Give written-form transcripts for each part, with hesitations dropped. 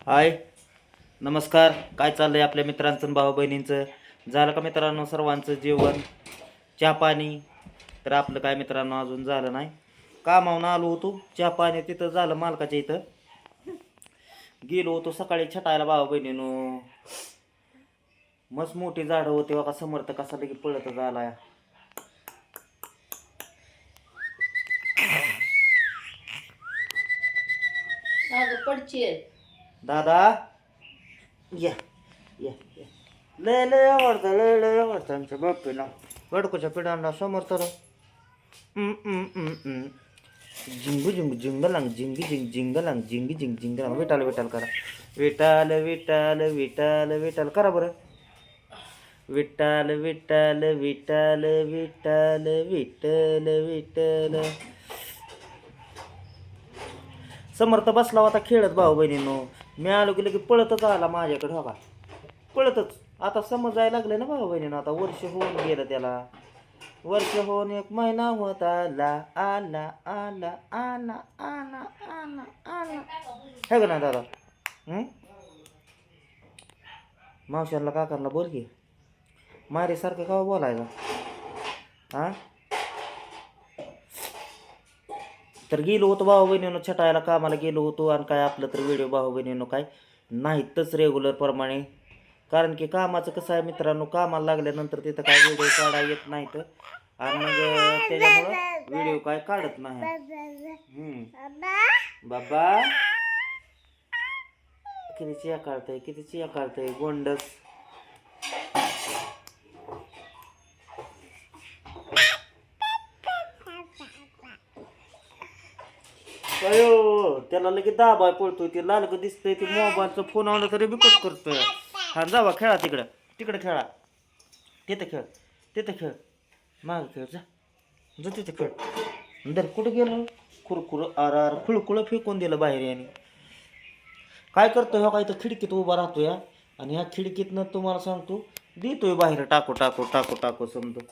हाय, नमस्कार. काय चाललंय आपल्या मित्रांचं भाऊ बहिणींचं? झालं का मित्रांनो सर्वांचं जेवण चहा पाणी? तर आपलं काय मित्रांनो अजून झालं नाही. कामावून आलो होतो, चहा पाणी तिथं झालं मालकाच्या इथं. गेलो होतो सकाळी छटायला भाऊ बहिणीनो. मस्त मोठी झाडं होती बघा, समर्थ कसा लगे पळत झालाय. दादा या या या. लय लय आवडतं, लय लय आवडतं आमच्या बाप्पीला. गडकोच्या पिढांना समर्थ झिंगू झिंगू झिंगलांग झिंगी झिंग झिंगलांग झिंगी झिंग झिंगलांग. विटाल विटाल करा. विटाल विटाल विटाल विटाल करा बरं. विटाल विटाल विटाल विटाल विठ्ठल विठ्ठल. समर्थ बसला होता खेळत भाऊ बहिणींनो. मी आलो की लगे पळतच आला माझ्याकडे. हो का, पळतच. आता समजायला लागले ना भाऊ बहिणींनो. आता वर्ष होऊन गेलं त्याला. वर्ष होऊन 1 महिना होत आला आला आला आला आला आला आला. हे का ना दादा? मावशाला काकांना बोल की. मारेसारखं का बोलायला? हा, तर गेलो होतो भाऊ बहिणीनं छटायला, कामाला गेलो होतो. आणि काय आपलं तर व्हिडिओ भाऊ बहिणीनं काय नाहीतच रेग्युलर प्रमाणे. कारण की कामाचं कसं आहे मित्रांनो, कामाला लागल्यानंतर तिथं काय व्हिडिओ काढा येत नाहीत. आणि मग त्याच्यामुळं व्हिडिओ काय काढत नाही. बाबा किती चिया काढतंय, किती चिया काढतंय गोंडस. अयो त्याला लगेच दाबाय पडतोय. ते लालक दिसतंय, ते मोबाईलचा फोन आला तरी बी कट करतोय. हा जावा खेळा तिकडं, तिकडे खेळा. तिथं खेळ, तिथं खेळ, माग खेळ. जा जा तिथं खेळ. दर कुठं गेलं? कुरकुर आर आर खुळकुळं फेकून दिलं बाहेर याने. काय करतोय हो? काय तर खिडकीत उभा राहतो या. आणि ह्या खिडकीतनं तुम्हाला सांगतो देतोय बाहेर टाकू टाकू टाकू टाकू समजा.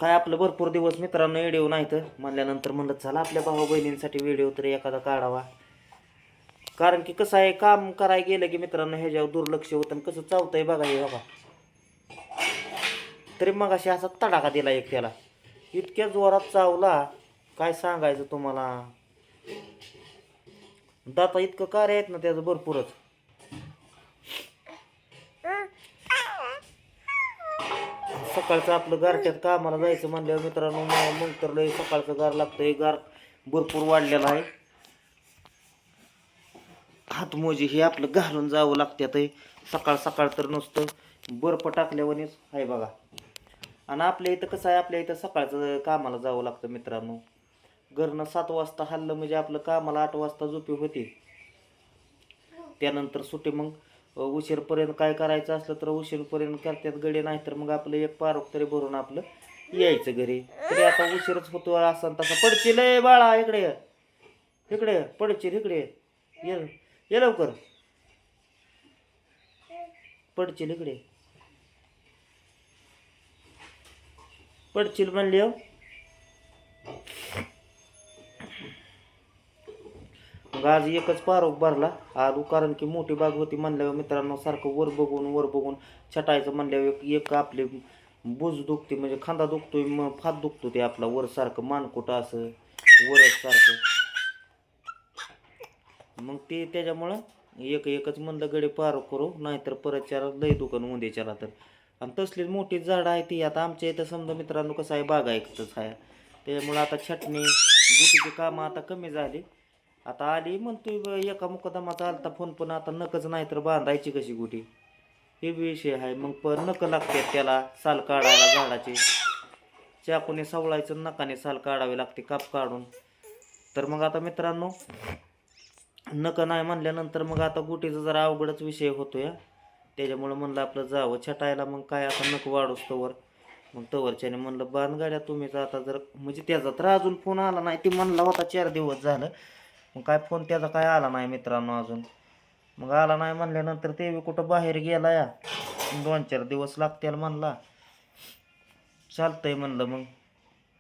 काय आपलं भरपूर दिवस मित्रांनो व्हिडिओ नाही तर म्हणल्यानंतर म्हणलं चला आपल्या भाऊ बहिणींसाठी व्हिडिओ तरी एखादा काढावा. कारण की कसं आहे, काम करायला गेलं की मित्रांनो ह्याच्यावर दुर्लक्ष होतं. आणि कसं चावतंय बघा हे बघा. तरी मग अशी असा तडाखा दिला एक त्याला. इतक्या जोरात चावला काय सांगायचं तुम्हाला. दाता इतकं कार्य आहेत ना त्याचं भरपूरच. सकाळचं आपलं गारठ्यात कामाला जायचं म्हणल्यावर मित्रांनो मग तर लय सकाळचं गार लागतंय. गार भरपूर वाढलेला आहे. हातमोजी हे आपलं घालून जावं लागतात. सकाळ सकाळ तर नुसतं बर्फ टाकल्यावरच आहे बघा. आणि आपल्या इथं कसं आहे, आपल्या इथं सकाळचं कामाला जावं लागतं मित्रांनो. घरनं 7 वाजता हल्लं म्हणजे आपलं कामाला 8 वाजता झोपी होती. त्यानंतर सुट्टी मग उशीरपर्यंत काय करायचं असलं तर उशीरपर्यंत करतात गडे. नाही तर मग आपलं एक पारोक तरी भरून आपलं यायचं घरी. तरी आता उशीरच होतो असं तसा. पडचिल बाळा इकडे ये, इकडे ये, पडचिल इकडे ये, ये लवकर. पडचिल इकडे, पडचिल म्हणली हो. मग आज एकच पारोक भरला आलू. कारण की मोठी बाग होती म्हणल्यावर मित्रांनो सारखं वर बघून छटायचं म्हणल्यावर एक आपले बुज दुखते म्हणजे खांदा दुखतोय, मग फात दुखतो ते आपला वर सारखं मानकोट असं वरच सारखं. मग ते त्याच्यामुळं एकच म्हणलं गडे पारोक करू. नाहीतर परत चार लय दुकान उद्याच्याला तर. आणि तसलीच मोठी झाडं आहे ती. आता आमच्या इथं समजा मित्रांनो कसं आहे बागायतच आहे. त्याच्यामुळं आता छटणी गुटीची कामं आता कमी झाली. आता आली म्हणतोय एका मुकदमाचा आलता फोन. पण आता नकच नाही तर बांधायची कशी गुटी हे विषय आहे. मग पण नक लागतात त्याला साल काढायला झाडाचे. चाकूने सवळायचं, नकाने साल काढावे लागते काप काढून. तर मग आता मित्रांनो नक नाही म्हणल्यानंतर मग आता गुटीचा जरा अवघडच विषय होतो या. त्याच्यामुळं म्हणलं आपलं जावं छटायला. मग काय आता नक वाढूस तवर. मग तवरच्याने म्हणलं बांध गाड्या तुम्हीच आता. जर म्हणजे त्याचा तर अजून फोन आला नाही. ती म्हणला होता 4 दिवस झालं. मग काय फोन त्याचा काय आला नाही मित्रांनो अजून. मग आला नाही म्हणल्यानंतर ते कुठं बाहेर गेला या. 2-4 दिवस लागतील म्हणला. चालतंय म्हणलं मग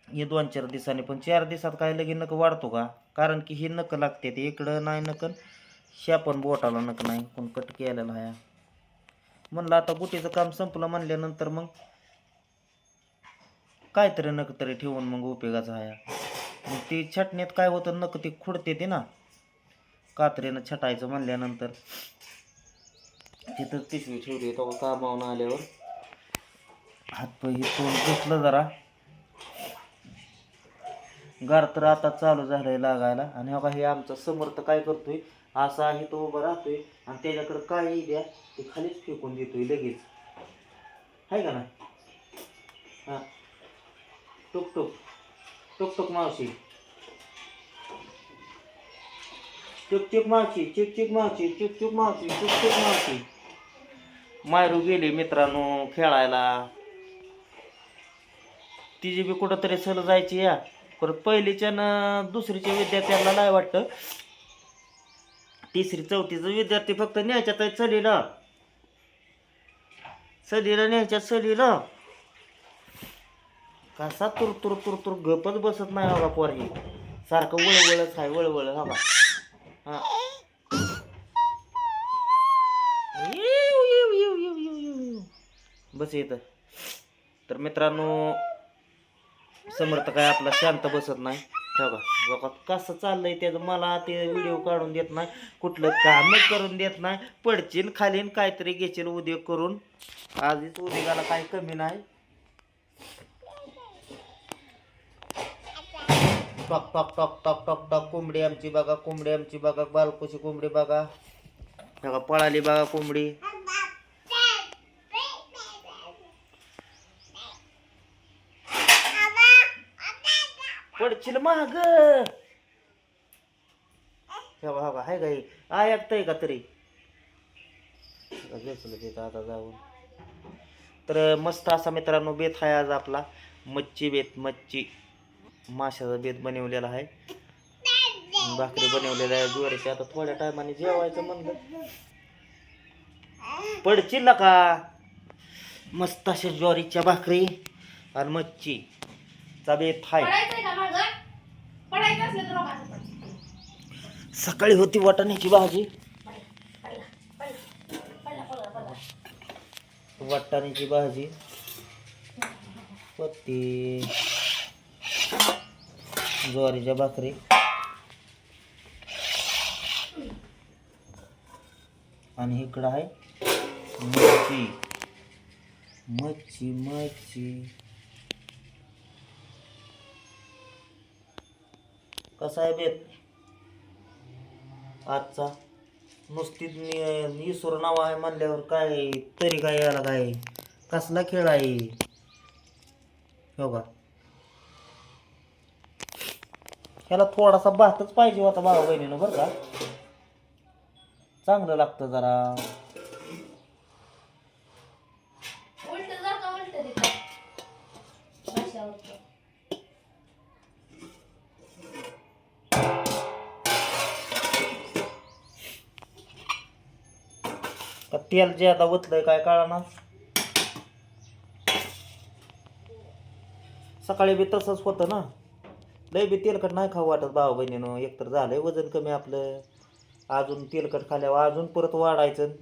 हे 2-4 दिवसांनी. पण 4 दिवसात काय लगे नक वाढतो का? कारण की ही नक लागते ते इकडं नाही नकन, ह्या पण बोटाला नक नाही पण कट केलेला आहे. म्हणलं आता गुटीचं काम संपलं म्हणल्यानंतर मग काहीतरी नक तरी ठेवून मग उपयोगाचं आहे. मग ती छटण्यात काय होतं, नक ती खुडते ती ना, कात्रीनं छटायचं म्हणल्यानंतर तिथं पिशवी ठेवली. तो कामावून आल्यावर हातपाय तोंड घेतलं जरा गार, तर आता चालू झालंय लागायला. आणि हो का, हे आमचा समर्थ काय करतोय, असा आहे तो उभा राहतोय आणि त्याच्याकडे काय द्या ते खालीच फेकून देतोय लगेच, आहे का ना? हां, टुक टुक टुक टुक मावशी, चुक चुक मावशी, चुक चुक मावशी, चुक चुक मावशी, चुक चुक मावशी. मायरू गेली मित्रांनो खेळायला. तिची बी कुठंतरी सहल जायची या. परत पहिलीच्या न दुसरीच्या विद्यार्थ्यांना नाही वाटतं, 3री-4थीचा विद्यार्थी फक्त न्यायच्यात आहे चलीला, चलीला न्यायच्यात चलीला. कसा तुर तुर तुर तुर गपच बसत नाही बघा पोरही, सारखं वळवळच आहे, वळवळ. हा बा, हा, बस येतं. तर मित्रांनो, समर्थ काय आपला शांत बसत नाही. बघा बघा कसं चाललंय त्याचं, मला ते व्हिडिओ काढून देत नाही, कुठलं काम करून देत नाही. पडचीन खालीन काहीतरी घेशील उद्योग करून, आधीच उद्योगाला काही कमी नाही. Talk talk talk talk talk talk. कोंबडी आमची बघा, कोंबडी आमची बघा, बालकोची कोंबडी बघा, बघा पळाली बघा कोंबडी. पडशील महाग. हवा हवा हाय गाई, ऐकतंय का तरी? घेतलं तिथं आता जाऊन. तर मस्त असा मित्रांनो बेत आहे आज आपला, मच्छी बेत, मच्छी माशाचा बेत बनवलेला आहे, भाकरी बनवलेला आहे ज्वारीची. आता थोड्या टायमाने जेवायचं म्हणलं. पडशील का? मस्त अशा ज्वारीच्या भाकरी आणि मच्छीचा बेत आहे. सकाळी होती वाटाण्याची भाजी, वाटाण्याची भाजी होती, ज्वारीच्या भाकरी आणि इकडं आहे मच्छी मच्छी मच्छी. कसा आहे बेत आजचा? नुसती ईश्वर नाव आहे म्हणल्यावर काय तरी, काय याला काय कसला खेळ आहे हो का? ह्याला थोडासा भातच पाहिजे होता भावा बहिणीनं बरं का, चांगलं लागतं जरा. तेल जे आता ओतलंय काय कळना. सकाळी बी तसंच होतं ना, लय बी तेलकट नाही खाऊ वाटत भाऊ बहिणीनं. एकतर झालंय वजन कमी आपलं, अजून तेलकट खाल्यावर अजून परत वाढायचं.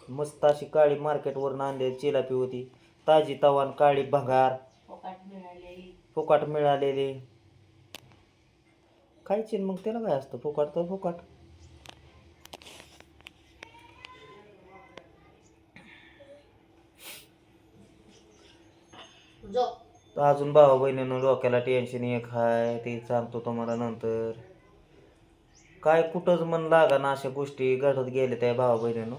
मस्त अशी काळी मार्केटवरून आणलेली चिलापी होती, ताजी तवान काळी भंगार फुकाट मिळालेली खायची. मग त्याला काय असतं, फुकाट तर फुकाट. अजून भावा बहिणीनं डोक्याला टेन्शन एक हाय, ते सांगतो तुम्हाला नंतर. काय कुठंच मन लागा ना, अशा गोष्टी घडत गेल्या त्या भावा बहिणीनं.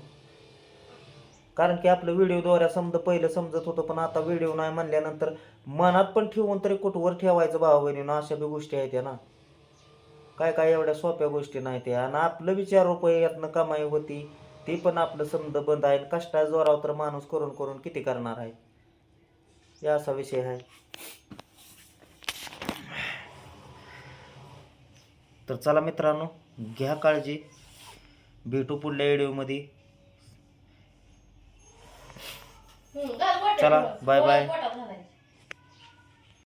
कारण की आपलं व्हिडिओद्वारे पहिलं समजत होतं, पण आता व्हिडिओ नाही म्हणल्यानंतर मनात पण ठेवून तरी कुठवर ठेवायचं भावा बहिणीनं. अशा बी गोष्टी आहेत ना, काय काय एवढ्या सोप्या गोष्टी नाही त्या. आणि आपलं बी 4 रुपये यातनं कमाई होती, ते पण आपलं समज बंद आहे. कष्टा जोरावर तर माणूस करून करून किती करणार आहे, या असा विषय आहे. तर चला मित्रांनो, घ्या काळजी, भेटू पुढल्या व्हिडिओमध्ये. चला बाय बाय.